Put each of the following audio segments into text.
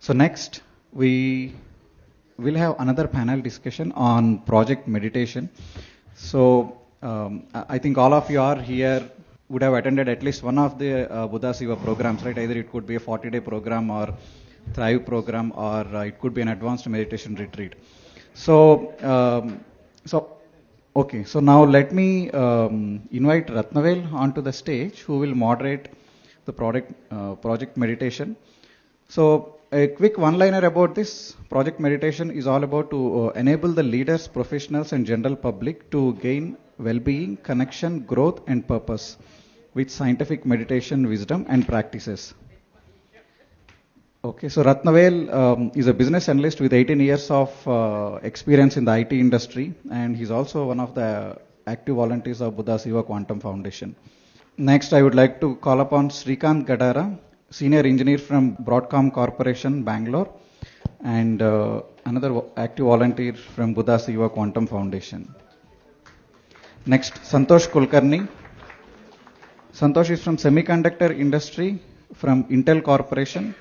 So next, we will have another panel discussion on project meditation. So I think all of you are here would have attended at least one of the Buddha Siva programs, right? Either it could be a 40-day program or Thrive program, or it could be an advanced meditation retreat. So, okay. So now let me invite Ratnavel onto the stage, who will moderate the project meditation. So a quick one-liner about this project meditation is all about to enable the leaders, professionals, and general public to gain well-being, connection, growth, and purpose with scientific meditation, wisdom, and practices. Okay, so Ratnavel is a business analyst with 18 years of experience in the IT industry, and he's also one of the active volunteers of Buddha Siva Quantum Foundation. Next, I would like to call upon Srikanth Gadara, Senior Engineer from Broadcom Corporation, Bangalore, and another active volunteer from Buddha Siva Quantum Foundation. Next, Santosh Kulkarni. Santosh is from Semiconductor Industry from Intel Corporation.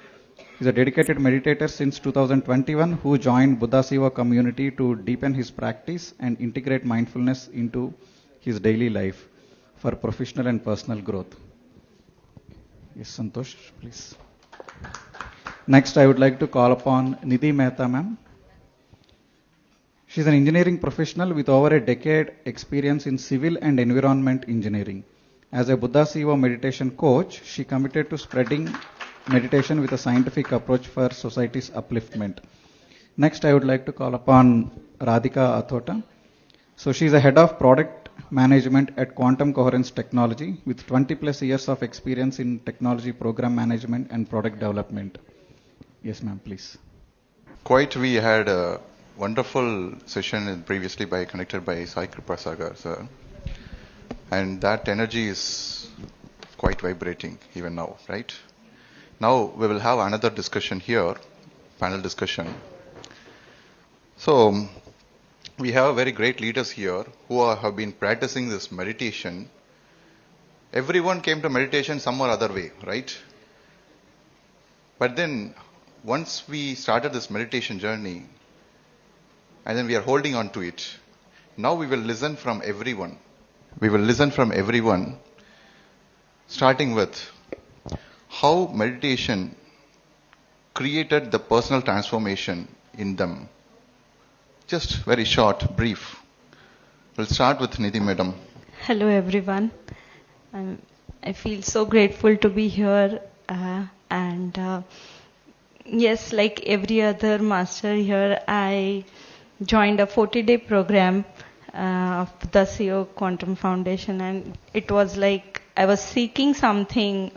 He's a dedicated meditator since 2021 who joined Buddha Siva community to deepen his practice and integrate mindfulness into his daily life for professional and personal growth. Yes, Santosh, please. Next, I would like to call upon Nidhi Mehta, ma'am. She's an engineering professional with over a decade experience in civil and environment engineering. As a Buddha Siva meditation coach, she committed to spreading meditation with a scientific approach for society's upliftment. Next, I would like to call upon Radhika Athota. So she is a head of product management at Quantum Coherence Technology with 20 plus years of experience in technology program management and product development. Yes, ma'am, please. We had a wonderful session previously connected by Sai Kripasagar, sir. And that energy is quite vibrating even now, right? Now we will have another discussion here, panel discussion. So we have very great leaders here who have been practicing this meditation. Everyone came to meditation some or other way, right? But then once we started this meditation journey, and then we are holding on to it, now we will listen from everyone. We will listen from everyone, starting with how meditation created the personal transformation in them. Just very short, brief. We'll start with Nidhi Madam. Hello everyone. I feel so grateful to be here and yes, like every other master here, I joined a 40-day program of the CEO Quantum Foundation, and it was like I was seeking something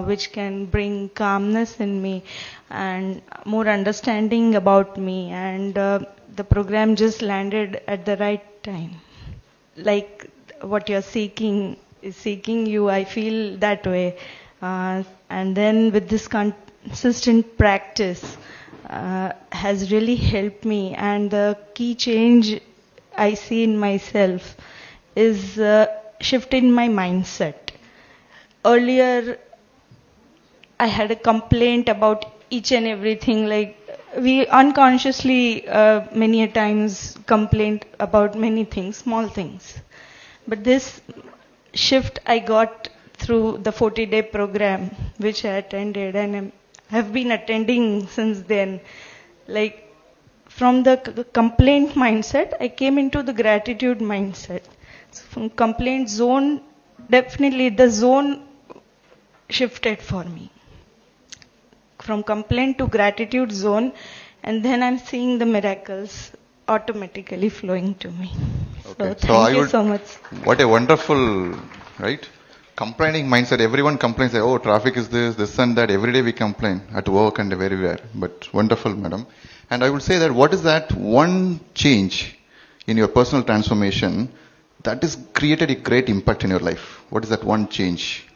which can bring calmness in me and more understanding about me, and the program just landed at the right time. Like what you're seeking is seeking you, I feel that way. And then with this consistent practice has really helped me, and the key change I see in myself is shift in my mindset. Earlier, I had a complaint about each and everything. Like we unconsciously many a times complain about many things, small things. But this shift I got through the 40-day program which I attended, and have been attending since then. Like from the complaint mindset, I came into the gratitude mindset. So from complaint zone, definitely the zone shifted for me. From complaint to gratitude zone, and then I'm seeing the miracles automatically flowing to me. Okay. So thank you so much. What a wonderful, right? Complaining mindset. Everyone complains, oh, traffic is this and that. Every day we complain at work and everywhere. But wonderful, madam. And I would say that what is that one change in your personal transformation that has created a great impact in your life? What is that one change?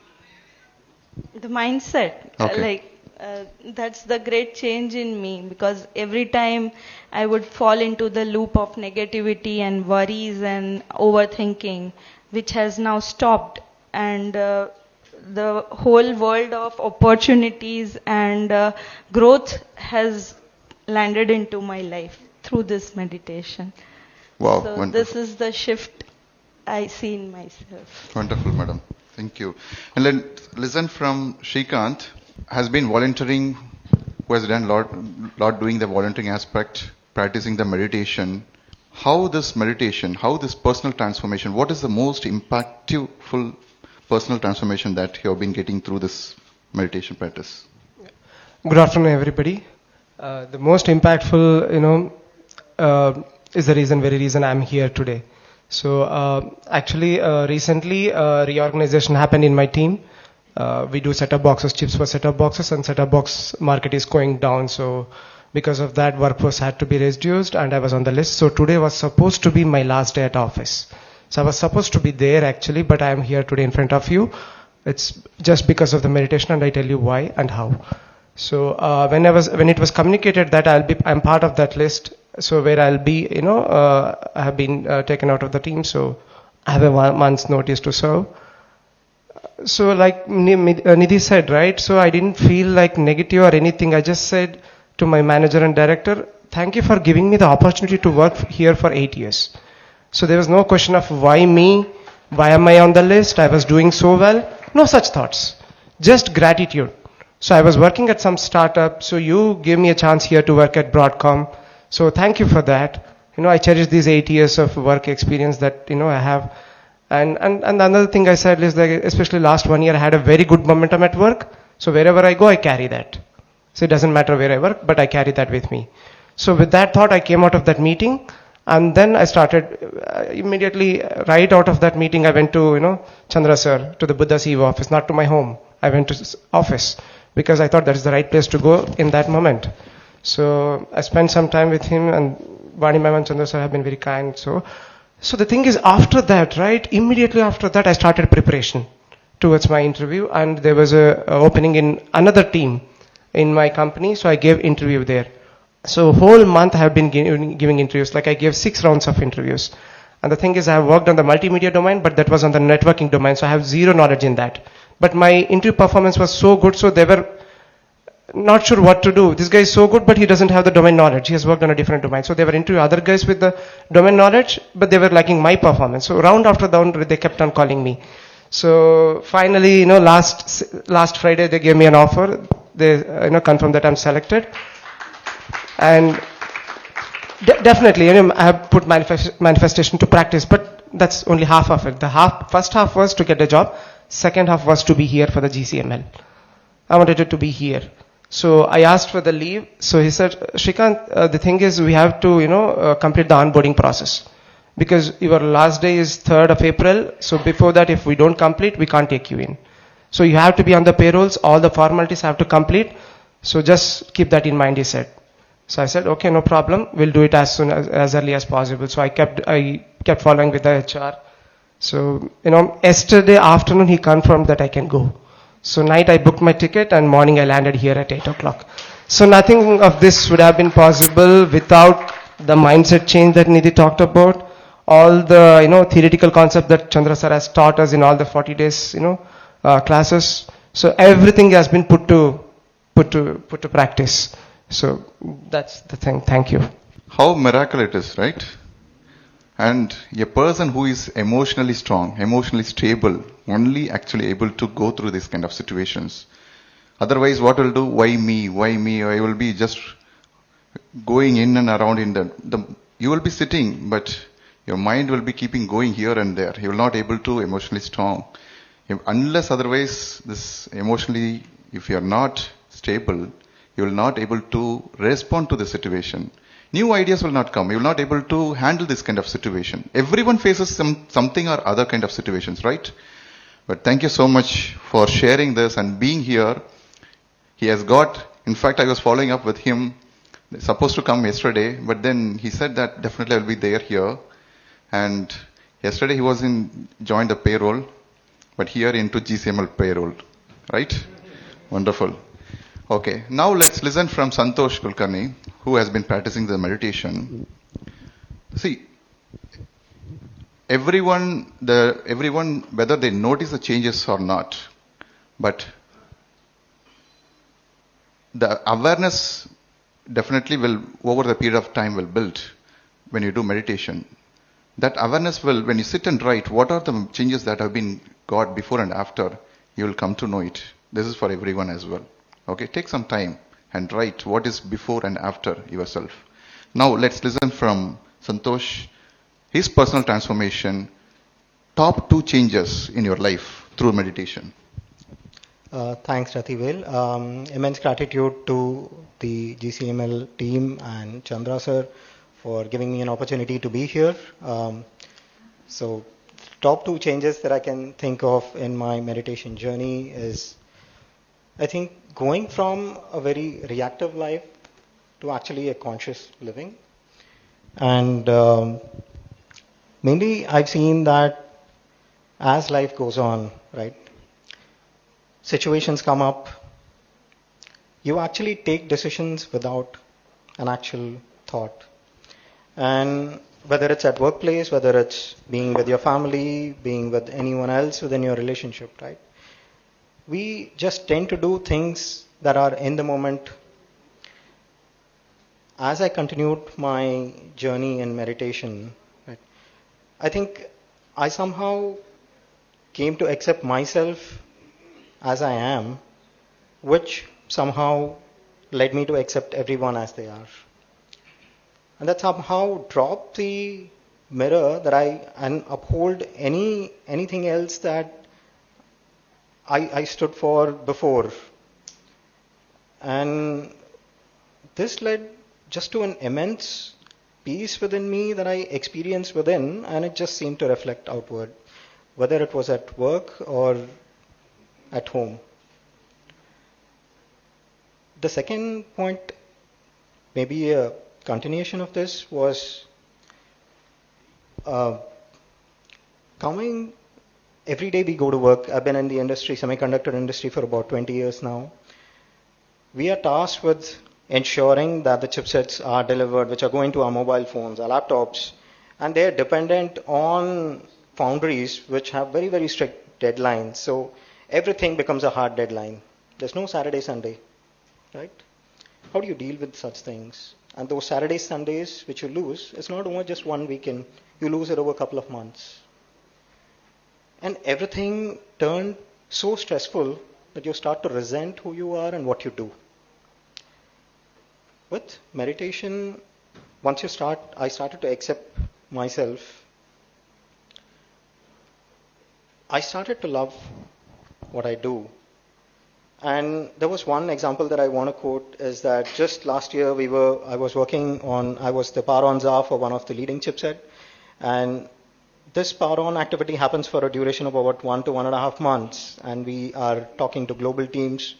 The mindset. Okay. That's the great change in me, because every time I would fall into the loop of negativity and worries and overthinking, which has now stopped. And the whole world of opportunities and growth has landed into my life through this meditation. Wow, So wonderful. this is the shift I see in myself. Wonderful, madam. Thank you. And let's listen from Shrikant, has been volunteering, who has done lot doing the volunteering aspect, practicing the meditation. How this meditation, how this personal transformation, what is the most impactful personal transformation that you have been getting through this meditation practice? Good afternoon, everybody. The most impactful, is the very reason I'm here today. So actually, recently, reorganization happened in my team. We do set-up boxes, chips for set-up boxes, and set-up box market is going down. So because of that, workforce had to be reduced, and I was on the list. So today was supposed to be my last day at office. So I was supposed to be there actually, but I am here today in front of you. It's just because of the meditation, and I tell you why and how. So when it was communicated that I'm part of that list, so where I'll be, I have been taken out of the team, so I have a 1 month's notice to serve. So like Nidhi said, right? So I didn't feel like negative or anything. I just said to my manager and director, thank you for giving me the opportunity to work here for 8 years. So there was no question of why me, why am I on the list? I was doing so well. No such thoughts. Just gratitude. So I was working at some startup. So you gave me a chance here to work at Broadcom. So thank you for that. I cherish these 8 years of work experience that, I have. And another thing I said is that especially last 1 year, I had a very good momentum at work. So wherever I go, I carry that. So it doesn't matter where I work, but I carry that with me. So with that thought, I came out of that meeting. And then I started immediately, right out of that meeting, I went to, Chandra sir, to the Buddha CEO office, not to my home. I went to his office because I thought that is the right place to go in that moment. So I spent some time with him, and Vani Ma'am and Chandra sir have been very kind. So the thing is, after that, right, immediately after that, I started preparation towards my interview, and there was a opening in another team in my company, so I gave interview there. So whole month I have been giving interviews, like I gave 6 rounds of interviews. And the thing is, I have worked on the multimedia domain, but that was on the networking domain, so I have zero knowledge in that. But my interview performance was so good, so they were not sure what to do. This guy is so good, but he doesn't have the domain knowledge. He has worked on a different domain. So they were interviewing other guys with the domain knowledge, but they were lacking my performance. So round after round, they kept on calling me. So finally, last Friday, they gave me an offer. They, confirmed that I'm selected. And definitely, I have put manifestation to practice, but that's only half of it. First half was to get a job. Second half was to be here for the GCML. I wanted it to be here. So I asked for the leave. So he said, Shrikant, the thing is we have to, complete the onboarding process. Because your last day is 3rd of April. So before that, if we don't complete, we can't take you in. So you have to be on the payrolls. All the formalities have to complete. So just keep that in mind, he said. So I said, okay, no problem. We'll do it as early as possible. So I kept following with the HR. So, yesterday afternoon he confirmed that I can go. So night I booked my ticket, and morning I landed here at 8 o'clock. So nothing of this would have been possible without the mindset change that Nidhi talked about. All the, theoretical concept that Chandra sir has taught us in all the 40 days, classes. So everything has been put to practice. So that's the thing. Thank you. How miraculous it is, right? And a person who is emotionally strong, emotionally stable, only actually able to go through this kind of situations. Otherwise, what will do? Why me? Why me? I will be just going in and around in you will be sitting, but your mind will be keeping going here and there. You will not able to emotionally strong. Unless otherwise, this emotionally, if you are not stable, you will not able to respond to the situation. New ideas will not come. You will not able to handle this kind of situation. Everyone faces something or other kind of situations, right? But thank you so much for sharing this and being here. He has got, in fact, I was following up with him, supposed to come yesterday, but then he said that definitely I will be there here. And yesterday he was joined the payroll, but here into GCML payroll, right? Wonderful. Okay, now let's listen from Santosh Kulkarni, who has been practicing the meditation. See, everyone, whether they notice the changes or not, But the awareness definitely will, over the period of time, will build when you do meditation. That awareness will, when you sit and write, what are the changes that have been got before and after, you will come to know it. This is for everyone as well. Okay, take some time and write what is before and after yourself. Now let's listen from Santosh, his personal transformation, top 2 changes in your life through meditation. Thanks, Rathivel. Immense gratitude to the GCML team and Chandra sir for giving me an opportunity to be here. So, top 2 changes that I can think of in my meditation journey is, I think, going from a very reactive life to actually a conscious living. And mainly I've seen that as life goes on, right, situations come up, you actually take decisions without an actual thought. And whether it's at workplace, whether it's being with your family, being with anyone else within your relationship, right? We just tend to do things that are in the moment. As I continued my journey in meditation, right, I think I somehow came to accept myself as I am, which somehow led me to accept everyone as they are. And that somehow dropped the mirror that and uphold anything else that I stood for before. And this led just to an immense peace within me that I experienced within, and it just seemed to reflect outward, whether it was at work or at home. The second point, maybe a continuation of this, was coming every day we go to work. I've been in the industry, semiconductor industry, for about 20 years now. We are tasked with ensuring that the chipsets are delivered, which are going to our mobile phones, our laptops, and they're dependent on foundries which have very, very strict deadlines. So everything becomes a hard deadline. There's no Saturday, Sunday, right? How do you deal with such things? And those Saturdays, Sundays, which you lose, it's not over just one weekend. You lose it over a couple of months. And everything turned so stressful that you start to resent who you are and what you do. With meditation, once I started to accept myself. I started to love what I do. And there was one example that I want to quote, is that just last year I was the power on czar for one of the leading chipset. And this power on activity happens for a duration of about 1 to 1.5 months. And we are talking to global teams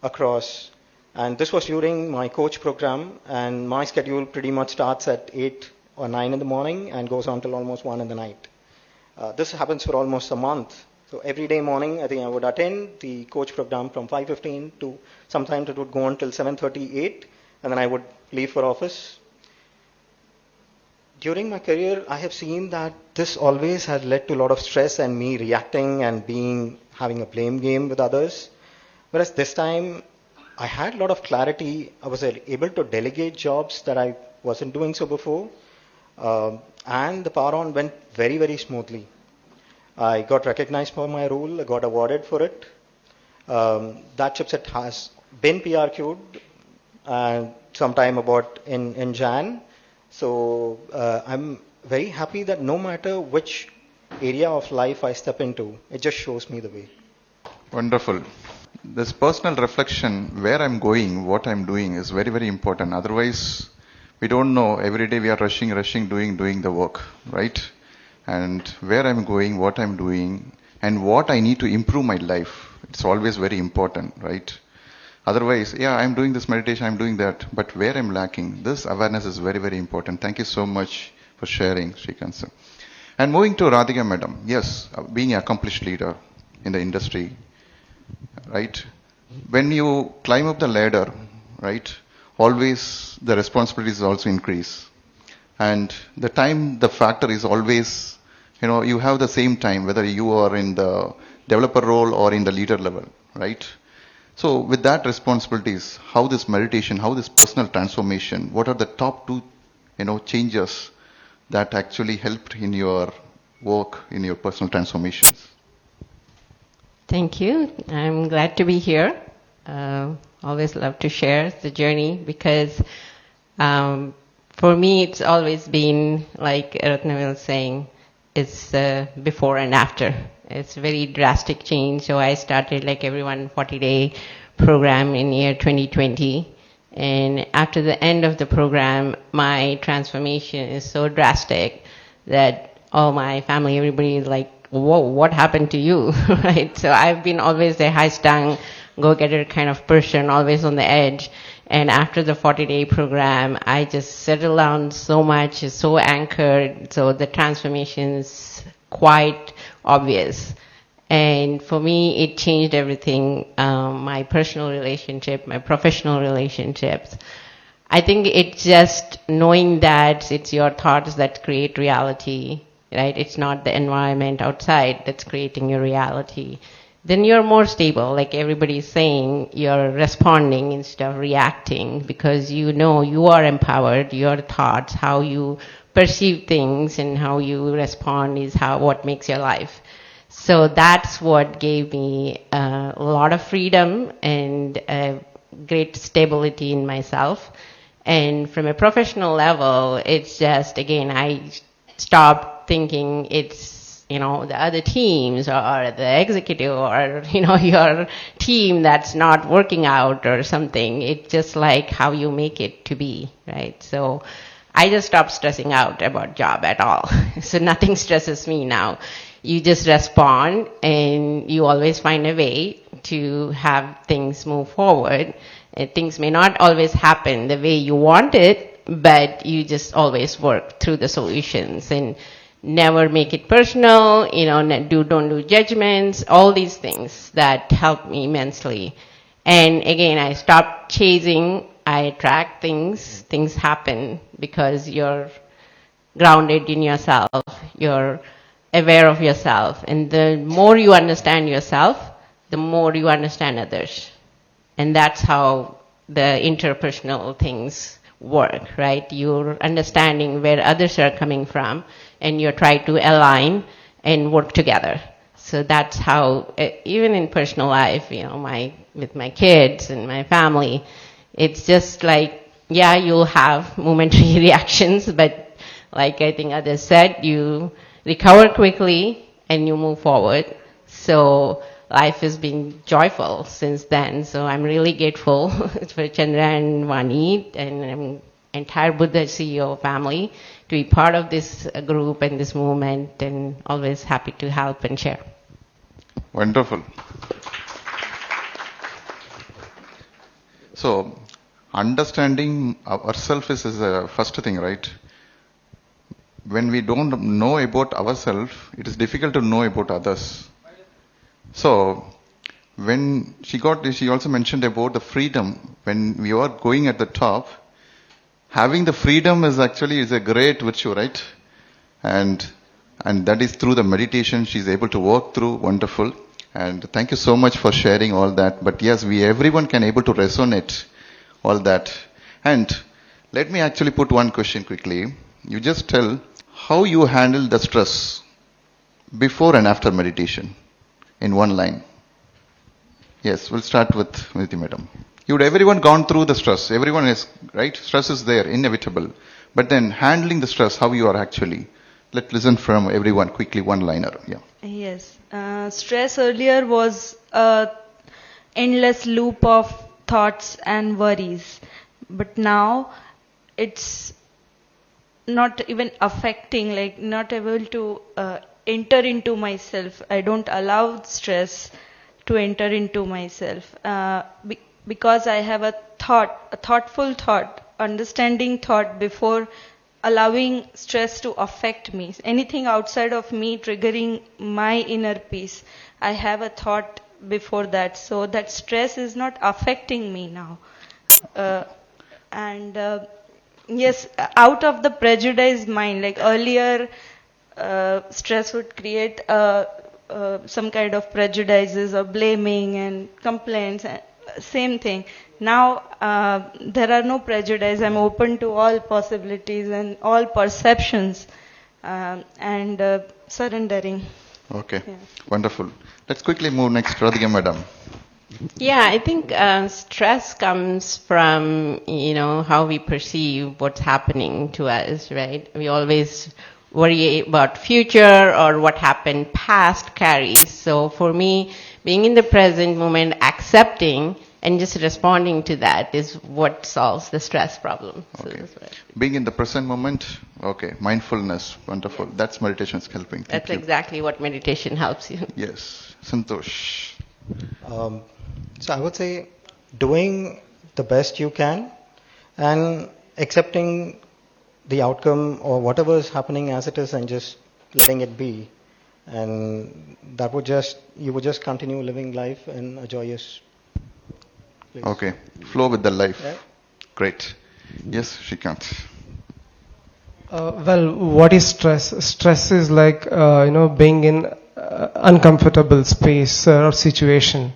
across. And this was during my coach program, and my schedule pretty much starts at 8 or 9 in the morning and goes on till almost 1 in the night. This happens for almost a month. So every day morning, I think I would attend the coach program from 5:15 to sometimes it would go on till 7:38, and then I would leave for office. During my career, I have seen that this always has led to a lot of stress and me reacting and having a blame game with others. Whereas this time, I had a lot of clarity. I was able to delegate jobs that I wasn't doing so before. And the power on went very, very smoothly. I got recognized for my role. I got awarded for it. That chipset has been PRQ'd sometime about in Jan. So I'm very happy that no matter which area of life I step into, it just shows me the way. Wonderful. This personal reflection, where I'm going, what I'm doing, is very, very important. Otherwise, we don't know. Every day we are rushing, doing the work, right? And where I'm going, what I'm doing, and what I need to improve my life. It's always very important, right? Otherwise, yeah, I'm doing this meditation, I'm doing that, but where I'm lacking, this awareness is very, very important. Thank you so much for sharing, Srikanth sir. And moving to Radhika madam, yes, being an accomplished leader in the industry, right? When you climb up the ladder, right, always the responsibilities also increase. And the factor is always, you have the same time, whether you are in the developer role or in the leader level, right? So with that responsibilities, how this meditation, how this personal transformation, what are the top two, changes that actually helped in your work, in your personal transformations? Thank you. I'm glad to be here. Always love to share the journey because for me it's always been, like Ratna was saying, it's before and after. It's a very drastic change. So I started like everyone 40-day program in year 2020. And after the end of the program, my transformation is so drastic that all my family, everybody is like, whoa, what happened to you? Right? So I've been always a high-strung, go-getter kind of person, always on the edge. And after the 40-day program, I just settled down so much, so anchored. So the transformation is quite obvious. And for me, it changed everything, my personal relationship, my professional relationships. I think it's just knowing that it's your thoughts that create reality, right? It's not the environment outside that's creating your reality. Then you're more stable, like everybody's saying, you're responding instead of reacting because you know you are empowered, your thoughts, how you perceive things and how you respond is what makes your life. So that's what gave me a lot of freedom and great stability in myself. And from a professional level, it's just, again, I stopped thinking it's, the other teams or the executive or, your team that's not working out or something. It's just like how you make it to be, right? So I just stopped stressing out about job at all. So nothing stresses me now. You just respond and you always find a way to have things move forward. Things may not always happen the way you want it, but you just always work through the solutions and never make it personal, don't do judgments, all these things that help me immensely. And again, I stopped chasing, I attract things happen because you're grounded in yourself, you're aware of yourself. And the more you understand yourself, the more you understand others. And that's how the interpersonal things work, right? You're understanding where others are coming from and you're trying to align and work together. So that's how, even in personal life, with my kids and my family, it's just like, yeah, you'll have momentary reactions, but like I think others said, you recover quickly and you move forward. So life has been joyful since then. So I'm really grateful for Chandra and Vani and entire Buddha CEO family to be part of this group and this movement, and always happy to help and share. Wonderful. So understanding ourselves is the first thing, right? When we don't know about ourselves, it is difficult to know about others. So when she also mentioned about the freedom. When we are going at the top, having the freedom is a great virtue, right? And that is through the meditation she's able to walk through. Wonderful. And thank you so much for sharing all that. But yes, everyone can able to resonate all that. And let me actually put one question quickly. You just tell how you handle the stress before and after meditation in one line. Yes, we'll start with you, madam. Everyone gone through the stress. Everyone is, right? Stress is there, inevitable. But then handling the stress, how you are actually. Let's listen from everyone quickly, one-liner. Yeah. Yes. Stress earlier was a endless loop of thoughts and worries. But now it's not even affecting, like not able to enter into myself. I don't allow stress to enter into myself. Because I have a thoughtful thought, understanding thought before allowing stress to affect me. Anything outside of me triggering my inner peace, I have a thought before that. So that stress is not affecting me now. Yes, out of the prejudiced mind, like earlier, stress would create some kind of prejudices or blaming and complaints. Same thing. Now there are no prejudice. I'm open to all possibilities and all perceptions, and surrendering. Okay, Yeah. wonderful. Let's quickly move next, Radhika Madam. Yeah, I think stress comes from, how we perceive what's happening to us, right? We always worry about future or what happened past carries. So for me, being in the present moment, accepting and just responding to that is what solves the stress problem. So Okay. that's what Being in the present moment, okay, mindfulness, wonderful. That's meditation is helping. Thank that's you. exactly what meditation helps you. Yes, Santosh. So I would say doing the best you can and accepting the outcome or whatever is happening as it is and just letting it be. And that would you would just continue living life in a joyous place. Okay, flow with the life. Yeah. Great. Yes, Shrikant. Well, what is stress? Stress is like, being in uncomfortable space or situation.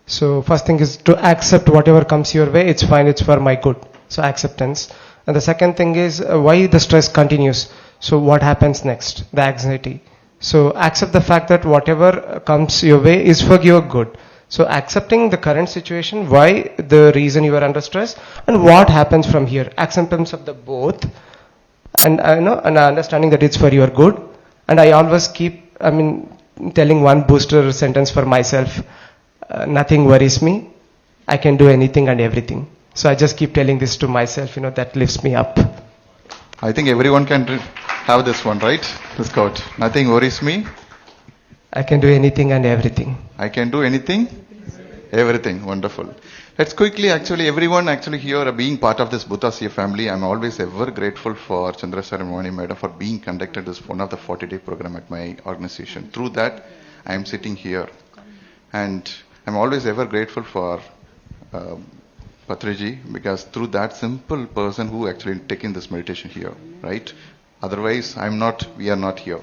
So first thing is to accept whatever comes your way. It's fine. It's for my good. So acceptance. And the second thing is why the stress continues. So what happens next? The anxiety. So accept the fact that whatever comes your way is for your good. So accepting the current situation, why the reason you are under stress, and what happens from here. Acceptance of the both, and and understanding that it's for your good. And I always keep, telling one booster sentence for myself. Nothing worries me. I can do anything and everything. So I just keep telling this to myself. That lifts me up. I think everyone can have this one, right? This quote. Nothing worries me. I can do anything and everything. I can do anything, everything. Wonderful. Let's quickly, everyone here being part of this Budha CA family. I'm always ever grateful for Chandrasar and Mani Madam for being conducted this one of the 40-day program at my organization. Through that, I am sitting here. And I'm always ever grateful for Patriji, because through that simple person who actually taken this meditation here, right? Otherwise, we are not here.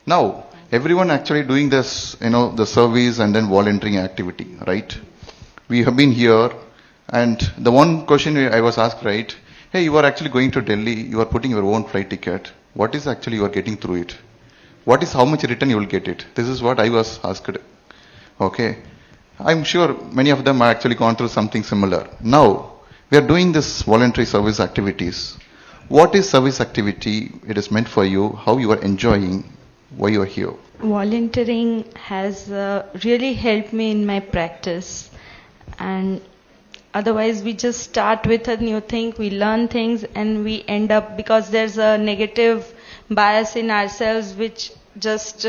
Now, everyone actually doing this, the service and then volunteering activity, right? We have been here, and the one question I was asked, right? Hey, you are actually going to Delhi, you are putting your own flight ticket. What is actually you are getting through it? What is how much return you will get it? This is what I was asked. Okay. I'm sure many of them are actually gone through something similar. Now, we are doing this voluntary service activities. What is service activity? It is meant for you, how you are enjoying, why you are here. Volunteering has really helped me in my practice, and otherwise we just start with a new thing, we learn things, and we end up, because there's a negative bias in ourselves which just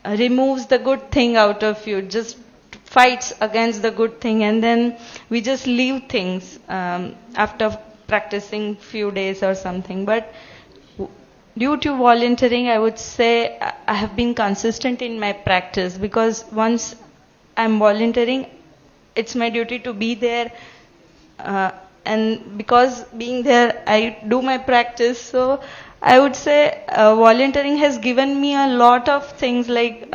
removes the good thing out of you, just fights against the good thing, and then we just leave things after practicing few days or something. But due to volunteering, I would say I have been consistent in my practice, because once I'm volunteering, it's my duty to be there, and because being there, I do my practice. So I would say volunteering has given me a lot of things, like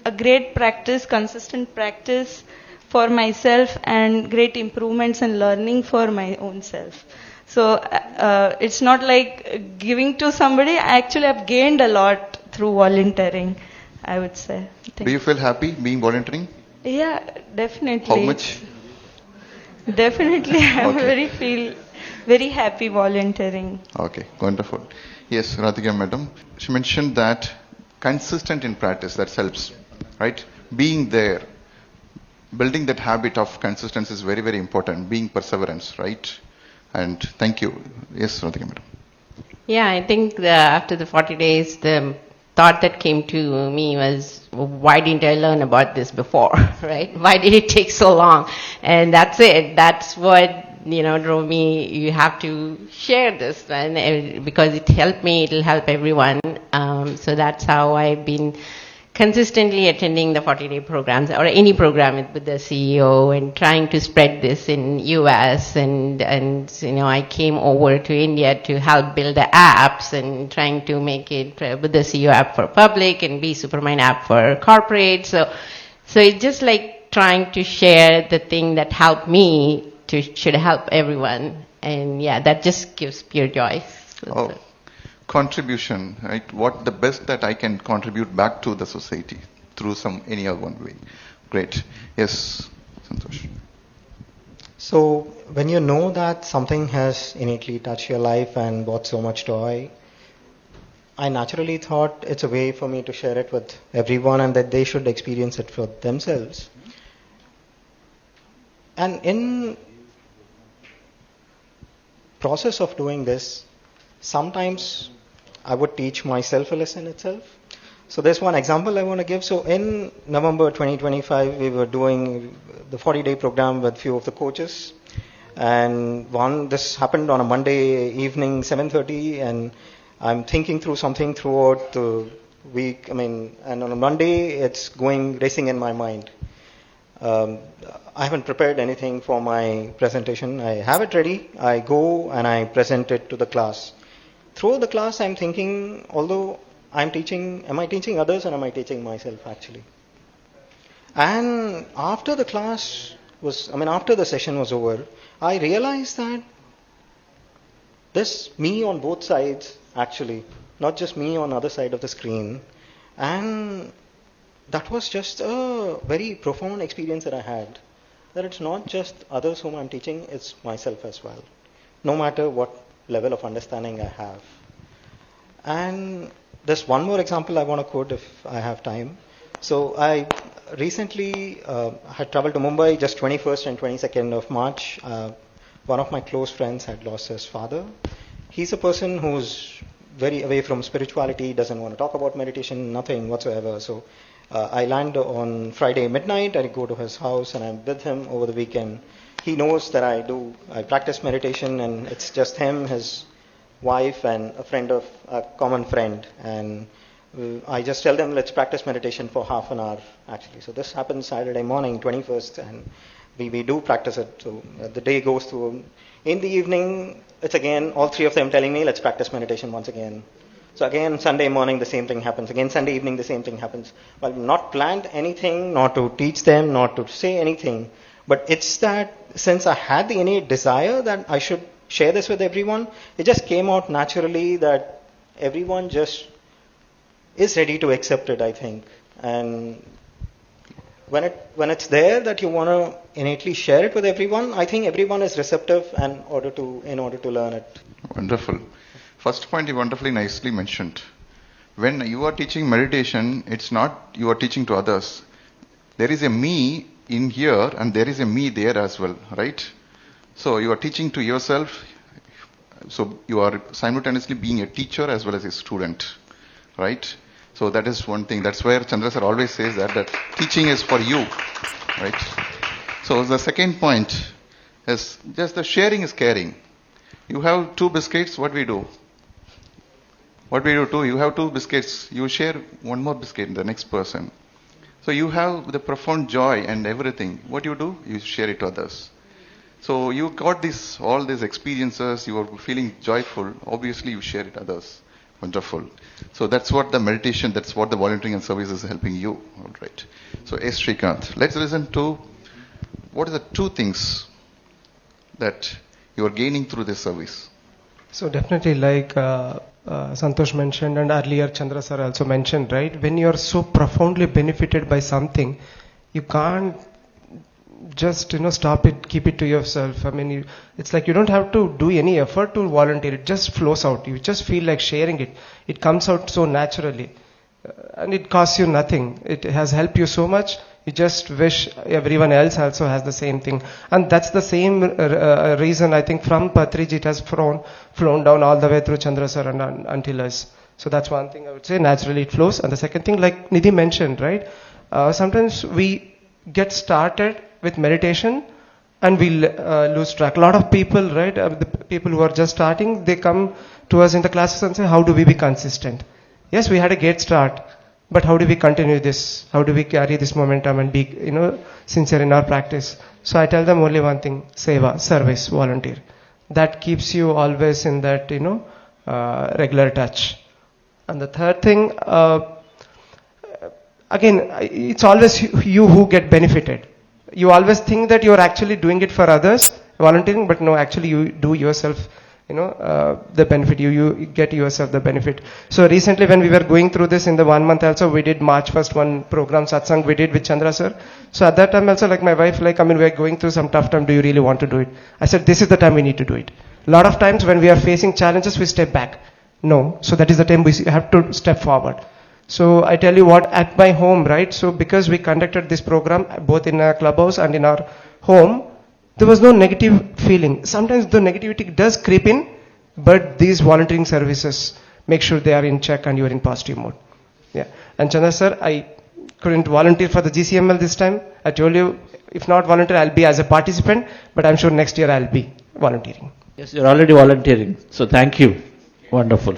a great practice, consistent practice for myself, and great improvements and learning for my own self. So it's not like giving to somebody. Actually, I've gained a lot through volunteering, I would say. Do you feel happy being volunteering? Yeah, definitely. How much? Definitely, Okay. feel very happy volunteering. Okay, wonderful. Yes, Radhika Madam. She mentioned that consistent in practice, that helps, right? Being there, building that habit of consistency is very, very important. Being perseverance, right? And thank you. Yes, Radhika Madam. Yeah, I think after the 40 days, the thought that came to me was, why didn't I learn about this before, right? Why did it take so long? And that's it. That's what, drove me. You have to share this, and because it helped me, it'll help everyone. So that's how I've been consistently attending the 40-day programs or any program with the CEO and trying to spread this in US and I came over to India to help build the apps and trying to make it with the CEO app for public and Be Supermind app for corporate. So it's just like trying to share the thing that helped me should help everyone. And yeah, that just gives pure joy. So Contribution, right? What the best that I can contribute back to the society through any other one way. Great. Yes, Santosh. So when you know that something has innately touched your life and brought so much joy, I naturally thought it's a way for me to share it with everyone and that they should experience it for themselves. And in process of doing this, sometimes I would teach myself a lesson itself. So there's one example I want to give. So in November 2025, we were doing the 40-day program with few of the coaches. And this happened on a Monday evening, 7:30, and I'm thinking through something throughout the week. And on a Monday, it's racing in my mind. I haven't prepared anything for my presentation. I have it ready. I go and I present it to the class. Throughout the class, I'm thinking, although I'm teaching, am I teaching others or am I teaching myself actually? And after the after the session was over, I realized that there's me on both sides actually, not just me on the other side of the screen. And that was just a very profound experience that I had. That it's not just others whom I'm teaching, it's myself as well. No matter what level of understanding I have. And there's one more example I want to quote if I have time. So I recently had traveled to Mumbai just 21st and 22nd of March. One of my close friends had lost his father. He's a person who's very away from spirituality, doesn't want to talk about meditation, nothing whatsoever. So I land on Friday midnight, I go to his house and I'm with him over the weekend. He knows that I practice meditation, and it's just him, his wife and a common friend. And I just tell them, let's practice meditation for half an hour actually. So this happens Saturday morning, 21st, and we do practice it. So the day goes through. In the evening, it's again all three of them telling me, let's practice meditation once again. So again, Sunday morning, the same thing happens. Again, Sunday evening, the same thing happens. Well, not planned anything, not to teach them, not to say anything. But it's that since I had the innate desire that I should share this with everyone, it just came out naturally that everyone just is ready to accept it, I think. And when it's there that you want to innately share it with everyone, I think everyone is receptive in order to learn it. Wonderful. First point you wonderfully nicely mentioned. When you are teaching meditation, it's not you are teaching to others. There is a me in here and there is a me there as well, right? So you are teaching to yourself. So you are simultaneously being a teacher as well as a student, right? So that is one thing. That's where Chandra sir always says that teaching is for you, right? So the second point is just the sharing is caring. You have 2 biscuits, what we do? What we do too, you have 2 biscuits, you share one more biscuit with the next person. So you have the profound joy and everything. What you do? You share it to others. So you got all these experiences, you are feeling joyful, obviously you share it to others. Wonderful. So that's what the meditation, that's what the volunteering and service is helping you. All right. So S. Srikanth, let's listen to what are the 2 things that you are gaining through this service. So definitely like Santosh mentioned and earlier Chandra sir also mentioned, right? When you are so profoundly benefited by something, you can't just stop it, keep it to yourself. It's like you don't have to do any effort to volunteer. It just flows out. You just feel like sharing it. It comes out so naturally, and it costs you nothing. It has helped you so much. You just wish everyone else also has the same thing. And that's the same reason I think from Patriji it has flown down all the way through Chandra sir and until us. So that's one thing I would say. Naturally it flows. And the second thing, like Nidhi mentioned, right? Sometimes we get started with meditation and we lose track. A lot of people, right? The people who are just starting, they come to us in the classes and say, how do we be consistent? Yes, we had a great start. but how do we continue this? How do we carry this momentum and be, sincere in our practice? So I tell them only one thing: seva, service, volunteer. That keeps you always in that, regular touch. And the third thing, again, it's always you who get benefited. You always think that you're actually doing it for others, volunteering, but no, actually you do yourself, the benefit. You get yourself the benefit. So recently when we were going through this in the 1 month also, we did March 1st one program, satsang we did with Chandra sir. So at that time also, like my wife, we're going through some tough time. Do you really want to do it? I said, this is the time we need to do it. A lot of times when we are facing challenges, we step back. No. So that is the time we have to step forward. So I tell you what, at my home, right? So because we conducted this program both in our clubhouse and in our home, there was no negative feeling. Sometimes the negativity does creep in, but these volunteering services make sure they are in check and you are in positive mode. Yeah. And Chandra sir, I couldn't volunteer for the GCML this time. I told you, if not volunteer, I'll be as a participant, but I'm sure next year I'll be volunteering. Yes, you're already volunteering. So thank you. Wonderful.